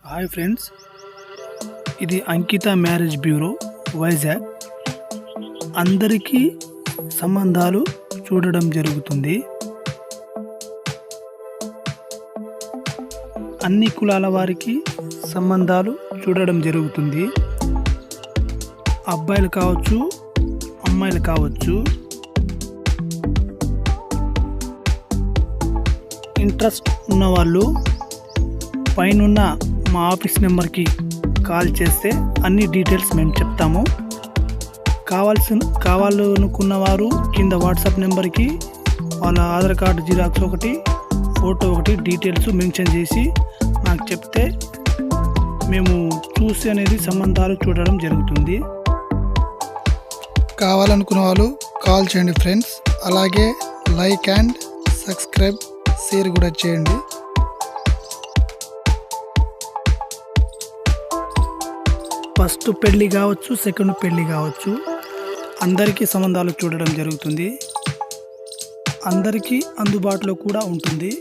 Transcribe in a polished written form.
Hi friends, ఇది అంకిత marriage bureau Vizag. అందరికీ సంబంధాలు చూడడం జరుగుతుంది. అన్ని కులాల వారికి సంబంధాలు చూడడం జరుగుతుంది. అబ్బాయిలు కావచ్చు, అమ్మాయిలు కావచ్చు. ఇంట్రెస్ట్ ఉన్నవాళ్ళు పైనున్న మా ఆఫీస్ నెంబర్కి కాల్ చేస్తే అన్ని డీటెయిల్స్ మేము చెప్తాము. కావాలనుకున్న వారు కింద వాట్సాప్ నెంబర్కి వాళ్ళ ఆధార్ కార్డు జిరాక్స్ ఒకటి, ఫోటో ఒకటి, డీటెయిల్స్ మెన్షన్ చేసి నాకు చెప్తే మేము చూసి అనేది సంబంధాలు చూడడం జరుగుతుంది. కావాలనుకున్న వాళ్ళు కాల్ చేయండి ఫ్రెండ్స్. అలాగే లైక్ అండ్ సబ్స్క్రైబ్, షేర్ కూడా చేయండి. ఫస్ట్ పెళ్ళి కావచ్చు, సెకండ్ పెళ్ళి కావచ్చు, అందరికీ సంబంధాలు చూడడం జరుగుతుంది. అందరికీ అందుబాటులో కూడా ఉంటుంది.